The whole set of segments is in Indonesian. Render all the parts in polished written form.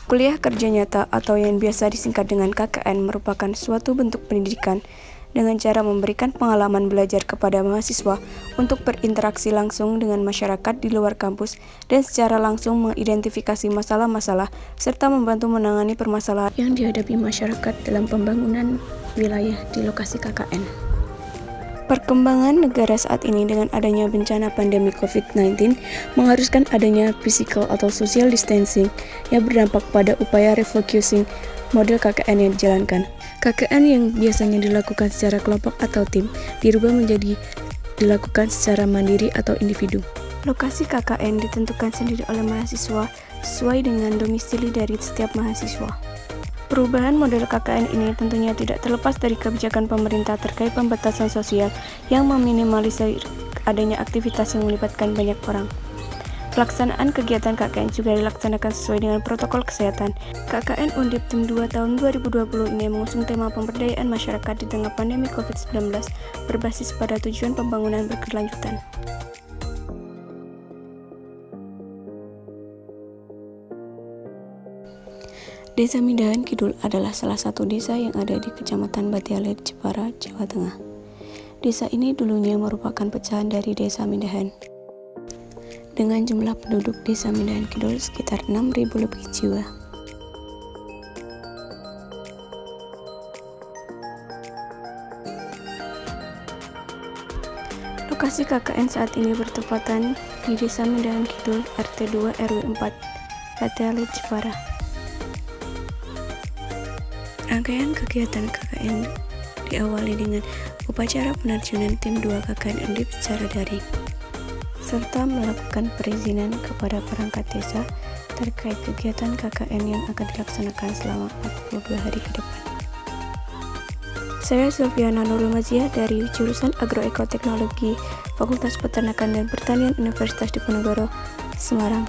Kuliah kerja nyata atau yang biasa disingkat dengan KKN merupakan suatu bentuk pendidikan dengan cara memberikan pengalaman belajar kepada mahasiswa untuk berinteraksi langsung dengan masyarakat di luar kampus dan secara langsung mengidentifikasi masalah-masalah serta membantu menangani permasalahan yang dihadapi masyarakat dalam pembangunan wilayah di lokasi KKN. Perkembangan negara saat ini dengan adanya bencana pandemi COVID-19 mengharuskan adanya physical atau social distancing yang berdampak pada upaya refocusing model KKN yang dijalankan. KKN yang biasanya dilakukan secara kelompok atau tim dirubah menjadi dilakukan secara mandiri atau individu. Lokasi KKN ditentukan sendiri oleh mahasiswa sesuai dengan domisili dari setiap mahasiswa. Perubahan model KKN ini tentunya tidak terlepas dari kebijakan pemerintah terkait pembatasan sosial yang meminimalisir adanya aktivitas yang melibatkan banyak orang. Pelaksanaan kegiatan KKN juga dilaksanakan sesuai dengan protokol kesehatan. KKN Undip Tim 2 tahun 2020 ini mengusung tema pemberdayaan masyarakat di tengah pandemi COVID-19 berbasis pada tujuan pembangunan berkelanjutan. Desa Mindahan Kidul adalah salah satu desa yang ada di Kecamatan Batialet, Jepara, Jawa Tengah. Desa ini dulunya merupakan pecahan dari Desa Mindahan. Dengan jumlah penduduk Desa Mindahan Kidul sekitar 6.000 lebih jiwa. Lokasi KKN saat ini bertepatan di Desa Mindahan Kidul, RT 2 RW 4, Batialet, Jepara. Rangkaian kegiatan KKN diawali dengan upacara penerjunan tim 2 KKN Undip secara daring, serta melakukan perizinan kepada perangkat desa terkait kegiatan KKN yang akan dilaksanakan selama 42 hari ke depan. Saya Sylviana Nurul Maziah dari jurusan Agroekoteknologi Fakultas Peternakan dan Pertanian Universitas Diponegoro, Semarang.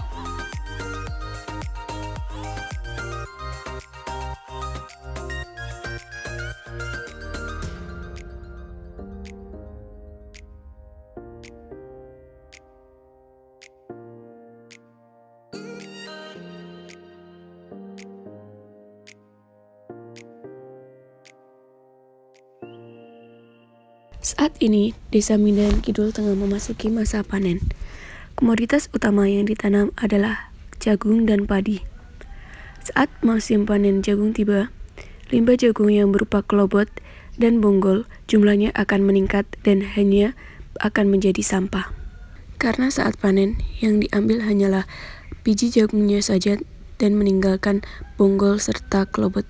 Saat ini, Desa Mindahan Kidul tengah memasuki masa panen. Komoditas utama yang ditanam adalah jagung dan padi. Saat musim panen jagung tiba, limbah jagung yang berupa kelobot dan bonggol jumlahnya akan meningkat dan hanya akan menjadi sampah. Karena saat panen, yang diambil hanyalah biji jagungnya saja dan meninggalkan bonggol serta kelobot.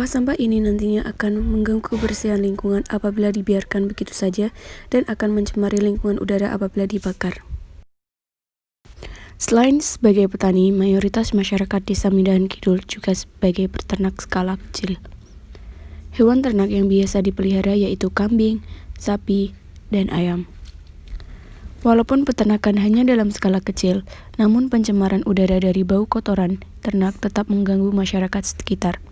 Sampah ini nantinya akan mengganggu kebersihan lingkungan apabila dibiarkan begitu saja dan akan mencemari lingkungan udara apabila dibakar. Selain sebagai petani, mayoritas masyarakat Desa Mindahan Kidul juga sebagai peternak skala kecil. Hewan ternak yang biasa dipelihara yaitu kambing, sapi, dan ayam. Walaupun peternakan hanya dalam skala kecil, namun pencemaran udara dari bau kotoran ternak tetap mengganggu masyarakat sekitar.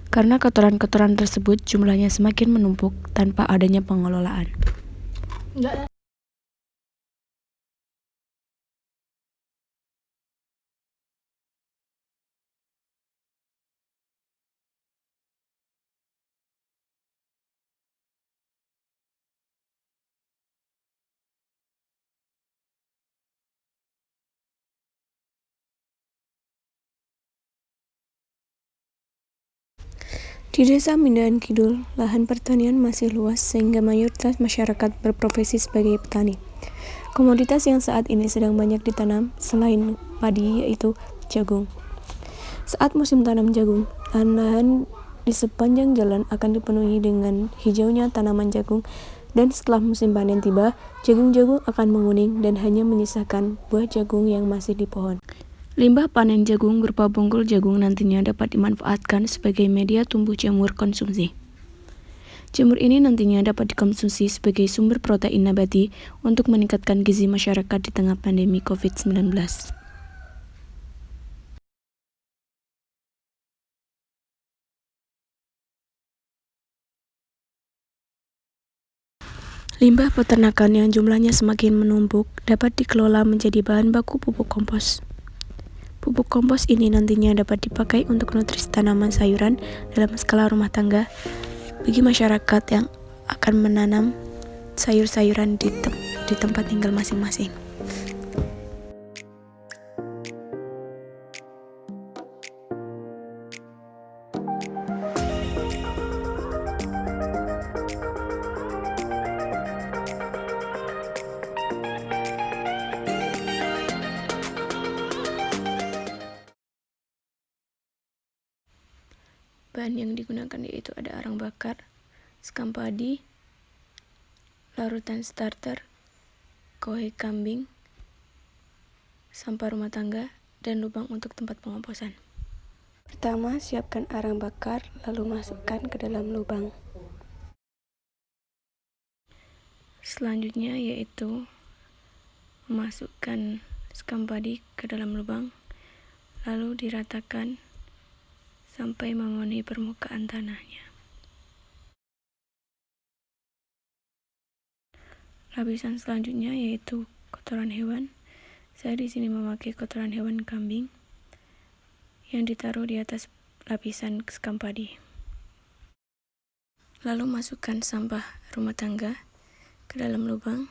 Karena kotoran-kotoran tersebut jumlahnya semakin menumpuk tanpa adanya pengelolaan. Di Desa Mindahan Kidul, lahan pertanian masih luas sehingga mayoritas masyarakat berprofesi sebagai petani. Komoditas yang saat ini sedang banyak ditanam selain padi yaitu jagung. Saat musim tanam jagung, lahan-lahan di sepanjang jalan akan dipenuhi dengan hijaunya tanaman jagung dan setelah musim panen tiba, jagung-jagung akan menguning dan hanya menyisakan buah jagung yang masih di pohon. Limbah panen jagung berupa bonggol jagung nantinya dapat dimanfaatkan sebagai media tumbuh jamur konsumsi. Jamur ini nantinya dapat dikonsumsi sebagai sumber protein nabati untuk meningkatkan gizi masyarakat di tengah pandemi COVID-19. Limbah peternakan yang jumlahnya semakin menumpuk dapat dikelola menjadi bahan baku pupuk kompos. Pupuk kompos ini nantinya dapat dipakai untuk nutrisi tanaman sayuran dalam skala rumah tangga bagi masyarakat yang akan menanam sayur-sayuran di tempat tinggal masing-masing. Bahan yang digunakan yaitu ada arang bakar, sekam padi, larutan starter, kohe kambing, sampah rumah tangga, dan lubang untuk tempat pengomposan. Pertama, siapkan arang bakar, lalu masukkan ke dalam lubang. Selanjutnya yaitu memasukkan sekam padi ke dalam lubang, lalu diratakan sampai memenuhi permukaan tanahnya. Lapisan selanjutnya yaitu kotoran hewan. Saya di sini memakai kotoran hewan kambing yang ditaruh di atas lapisan sekam padi. Lalu masukkan sampah rumah tangga ke dalam lubang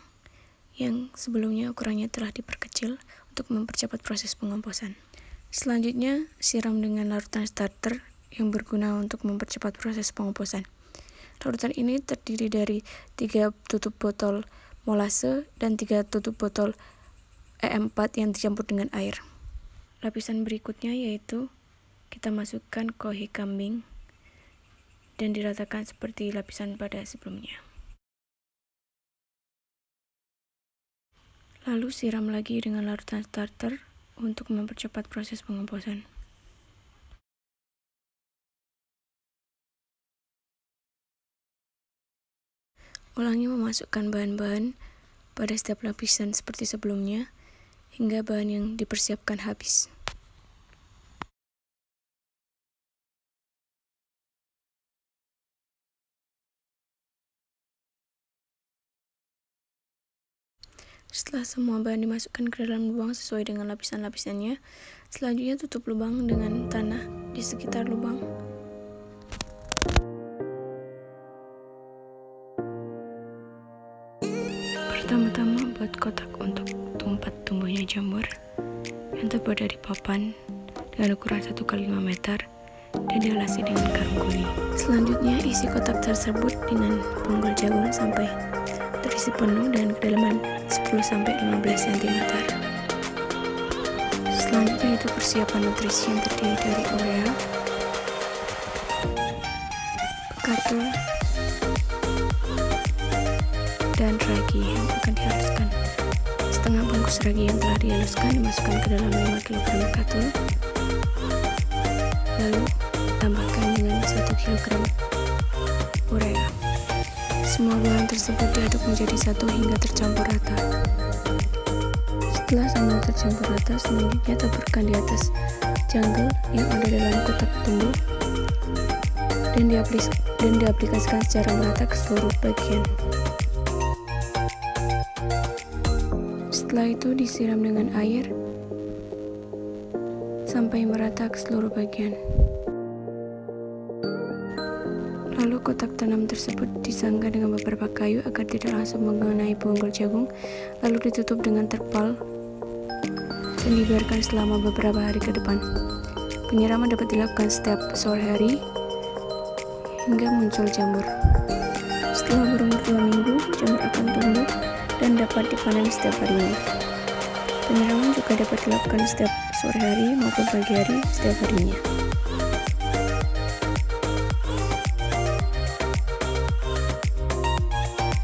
yang sebelumnya ukurannya telah diperkecil untuk mempercepat proses pengomposan. Selanjutnya, siram dengan larutan starter yang berguna untuk mempercepat proses pengomposan. Larutan ini terdiri dari 3 tutup botol molase dan 3 tutup botol E4 yang dicampur dengan air. Lapisan berikutnya yaitu kita masukkan kohe kambing dan diratakan seperti lapisan pada sebelumnya. Lalu siram lagi dengan larutan starter untuk mempercepat proses pengomposan. Ulangi memasukkan bahan-bahan pada setiap lapisan seperti sebelumnya hingga bahan yang dipersiapkan habis. Setelah semua bahan dimasukkan ke dalam lubang sesuai dengan lapisan-lapisannya, selanjutnya tutup lubang dengan tanah di sekitar lubang. Pertama-tama buat kotak untuk tempat tumbuhnya jamur yang terbuat dari papan dengan ukuran 1 x 5 meter dan dialasi dengan karung kuning. Selanjutnya isi kotak tersebut dengan bonggol jagung sampai terisi penuh dengan kedalaman 10-15 cm. Selanjutnya itu persiapan nutrisi yang terdiri dari urea, katul, dan ragi yang akan dihaluskan. Setengah bungkus ragi yang telah dihaluskan dimasukkan ke dalam 5 kg katul, lalu tambahkan dengan 1 kg urea. Semua bahan tersebut diaduk menjadi satu hingga tercampur rata. Setelah semua tercampur rata, selanjutnya taburkan di atas jungle yang ada dalam kotak tumbuh dan diaplikasikan secara merata ke seluruh bagian. Setelah itu disiram dengan air sampai merata ke seluruh bagian. Lalu kotak tanam tersebut disangga dengan beberapa kayu agar tidak langsung mengenai bonggol jagung, lalu ditutup dengan terpal dan dibiarkan selama beberapa hari ke depan. Penyiraman dapat dilakukan setiap sore hari hingga muncul jamur. Setelah berumur 2 minggu, jamur akan tumbuh dan dapat dipanen setiap harinya. Penyiraman juga dapat dilakukan setiap sore hari maupun pagi hari setiap harinya.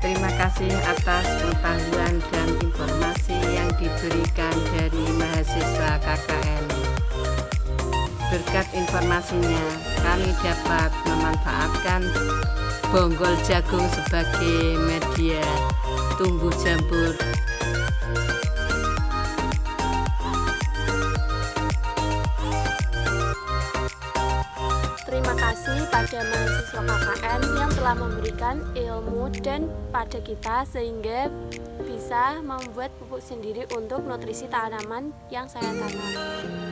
Terima kasih atas pengetahuan dan informasi yang diberikan dari mahasiswa KKN. Berkat informasinya, kami dapat memanfaatkan bonggol jagung sebagai media tumbuh jamur. Terima kasih pada mahasiswa KKN yang telah memberikan ilmu dan pada kita sehingga bisa membuat pupuk sendiri untuk nutrisi tanaman yang saya tanam.